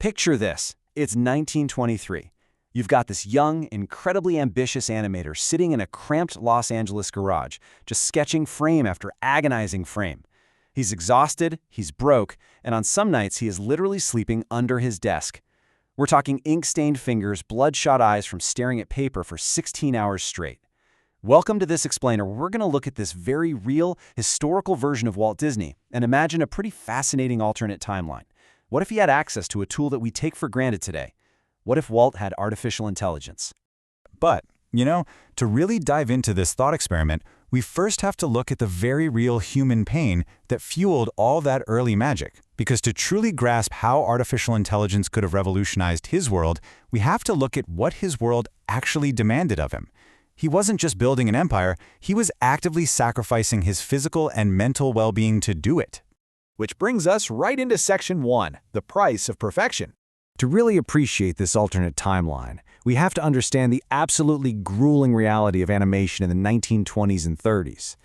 Picture this. It's 1923. You've got this young, incredibly ambitious animator sitting in a cramped Los Angeles garage, just sketching frame after agonizing frame. He's exhausted, he's broke, and on some nights he is literally sleeping under his desk. We're talking ink-stained fingers, bloodshot eyes from staring at paper for 16 hours straight. Welcome to This Explainer, where we're going to look at this very real, historical version of Walt Disney and imagine a pretty fascinating alternate timeline. What if he had access to a tool that we take for granted today? What if Walt had artificial intelligence? But, to really dive into this thought experiment, we first have to look at the very real human pain that fueled all that early magic. Because to truly grasp how artificial intelligence could have revolutionized his world, we have to look at what his world actually demanded of him. He wasn't just building an empire, he was actively sacrificing his physical and mental well-being to do it. Which brings us right into Section 1, the price of perfection. To really appreciate this alternate timeline, we have to understand the absolutely grueling reality of animation in the 1920s and 30s.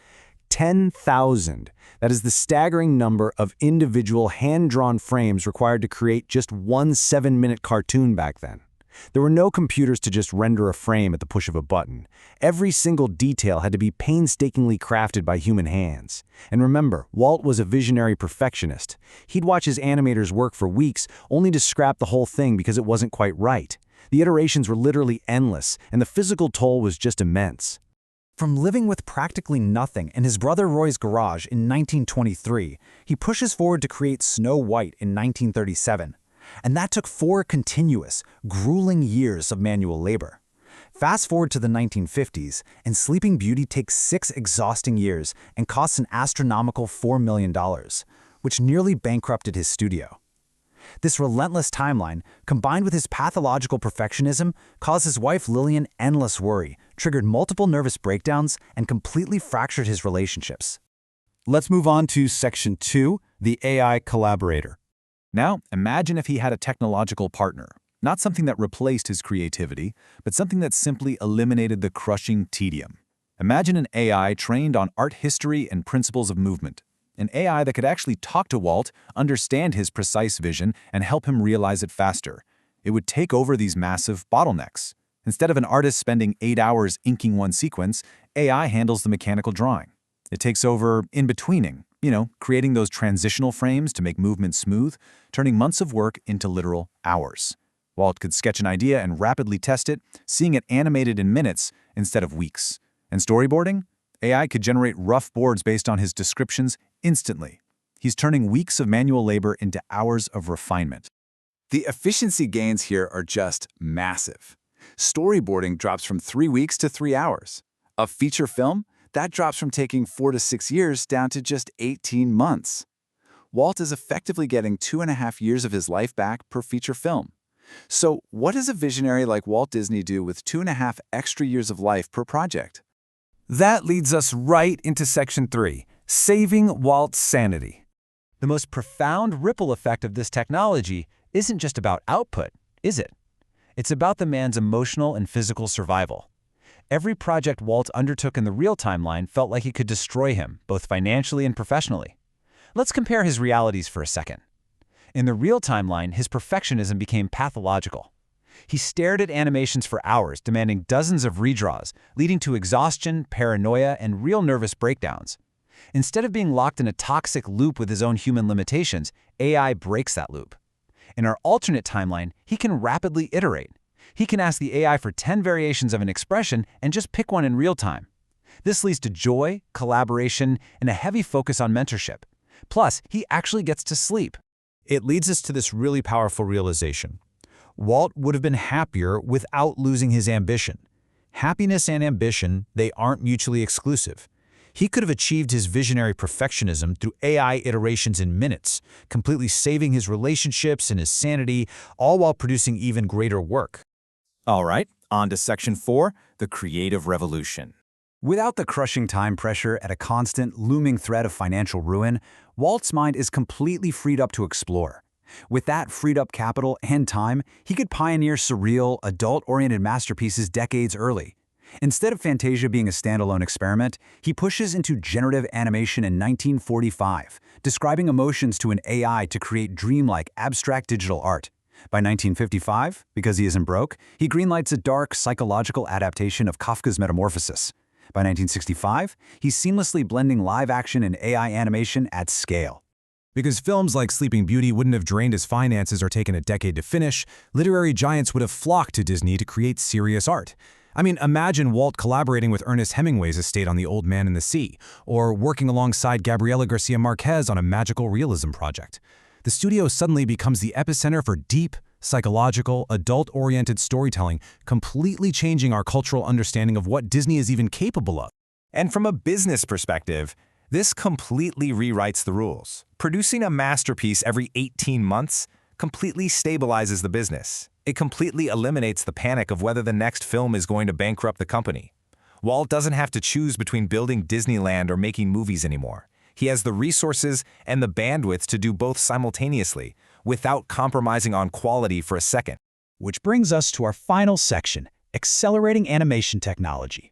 10,000. That is the staggering number of individual hand-drawn frames required to create just one 7-minute cartoon back then. There were no computers to just render a frame at the push of a button. Every single detail had to be painstakingly crafted by human hands. And remember, Walt was a visionary perfectionist. He'd watch his animators work for weeks only to scrap the whole thing because it wasn't quite right. The iterations were literally endless, and the physical toll was just immense. From living with practically nothing in his brother Roy's garage in 1923, he pushes forward to create Snow White in 1937. And that took 4 continuous, grueling years of manual labor. Fast forward to the 1950s, and Sleeping Beauty takes 6 exhausting years and costs an astronomical $4 million, which nearly bankrupted his studio. This relentless timeline, combined with his pathological perfectionism, caused his wife Lillian endless worry, triggered multiple nervous breakdowns, and completely fractured his relationships. Let's move on to Section 2, the AI collaborator. Now, imagine if he had a technological partner, not something that replaced his creativity, but something that simply eliminated the crushing tedium. Imagine an AI trained on art history and principles of movement. An AI that could actually talk to Walt, understand his precise vision, and help him realize it faster. It would take over these massive bottlenecks. Instead of an artist spending 8 hours inking one sequence, AI handles the mechanical drawing. It takes over in-betweening, creating those transitional frames to make movement smooth, turning months of work into literal hours. Walt could sketch an idea and rapidly test it, seeing it animated in minutes instead of weeks. And storyboarding? AI could generate rough boards based on his descriptions instantly. He's turning weeks of manual labor into hours of refinement. The efficiency gains here are just massive. Storyboarding drops from 3 weeks to 3 hours. A feature film? That drops from taking 4 to 6 years down to just 18 months. Walt is effectively getting 2.5 years of his life back per feature film. So what does a visionary like Walt Disney do with 2.5 extra years of life per project? That leads us right into Section 3, saving Walt's sanity. The most profound ripple effect of this technology isn't just about output, is it? It's about the man's emotional and physical survival. Every project Walt undertook in the real timeline felt like it could destroy him, both financially and professionally. Let's compare his realities for a second. In the real timeline, his perfectionism became pathological. He stared at animations for hours, demanding dozens of redraws, leading to exhaustion, paranoia, and real nervous breakdowns. Instead of being locked in a toxic loop with his own human limitations, AI breaks that loop. In our alternate timeline, he can rapidly iterate. He can ask the AI for 10 variations of an expression and just pick one in real time. This leads to joy, collaboration, and a heavy focus on mentorship. Plus, he actually gets to sleep. It leads us to this really powerful realization. Walt would have been happier without losing his ambition. Happiness and ambition, they aren't mutually exclusive. He could have achieved his visionary perfectionism through AI iterations in minutes, completely saving his relationships and his sanity, all while producing even greater work. All right, on to Section 4, the creative revolution. Without the crushing time pressure at a constant, looming threat of financial ruin, Walt's mind is completely freed up to explore. With that freed up capital and time, he could pioneer surreal, adult-oriented masterpieces decades early. Instead of Fantasia being a standalone experiment, he pushes into generative animation in 1945, describing emotions to an AI to create dreamlike, abstract digital art. By 1955, because he isn't broke, he greenlights a dark, psychological adaptation of Kafka's Metamorphosis. By 1965, he's seamlessly blending live action and AI animation at scale. Because films like Sleeping Beauty wouldn't have drained his finances or taken a decade to finish, literary giants would have flocked to Disney to create serious art. I mean, imagine Walt collaborating with Ernest Hemingway's estate on The Old Man and the Sea, or working alongside Gabriel García Márquez on a magical realism project. The studio suddenly becomes the epicenter for deep, psychological, adult-oriented storytelling, completely changing our cultural understanding of what Disney is even capable of. And from a business perspective, this completely rewrites the rules. Producing a masterpiece every 18 months completely stabilizes the business. It completely eliminates the panic of whether the next film is going to bankrupt the company. Walt doesn't have to choose between building Disneyland or making movies anymore. He has the resources and the bandwidth to do both simultaneously, without compromising on quality for a second. Which brings us to our final section, accelerating animation technology.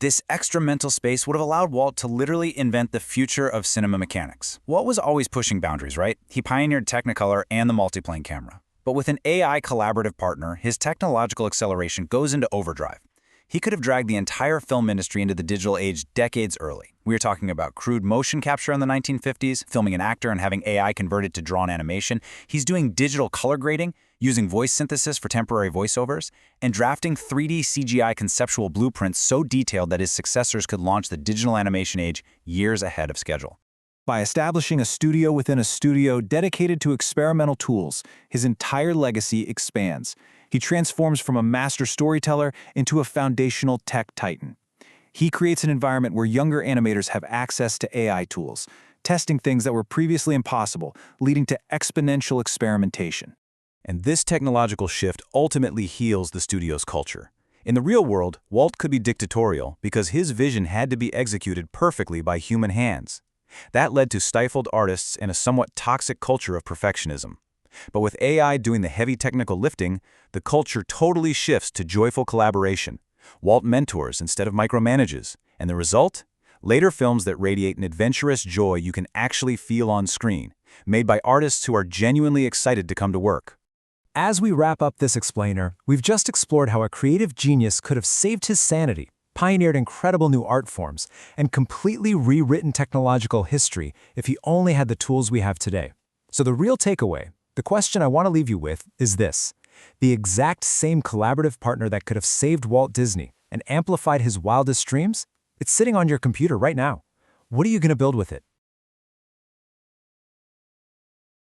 This extra mental space would have allowed Walt to literally invent the future of cinema mechanics. Walt was always pushing boundaries, right? He pioneered Technicolor and the multiplane camera. But with an AI collaborative partner, his technological acceleration goes into overdrive. He could have dragged the entire film industry into the digital age decades early. We are talking about crude motion capture in the 1950s, filming an actor and having AI convert it to drawn animation. He's doing digital color grading, using voice synthesis for temporary voiceovers, and drafting 3D CGI conceptual blueprints so detailed that his successors could launch the digital animation age years ahead of schedule. By establishing a studio within a studio dedicated to experimental tools, his entire legacy expands. He transforms from a master storyteller into a foundational tech titan. He creates an environment where younger animators have access to AI tools, testing things that were previously impossible, leading to exponential experimentation. And this technological shift ultimately heals the studio's culture. In the real world, Walt could be dictatorial because his vision had to be executed perfectly by human hands. That led to stifled artists and a somewhat toxic culture of perfectionism. But with AI doing the heavy technical lifting, the culture totally shifts to joyful collaboration. Walt mentors instead of micromanages, and the result? Later films that radiate an adventurous joy you can actually feel on screen, made by artists who are genuinely excited to come to work. As we wrap up this explainer, we've just explored how a creative genius could have saved his sanity, pioneered incredible new art forms, and completely rewritten technological history if he only had the tools we have today. So the real takeaway, the question I want to leave you with, is this. The exact same collaborative partner that could have saved Walt Disney and amplified his wildest dreams? It's sitting on your computer right now. What are you going to build with it?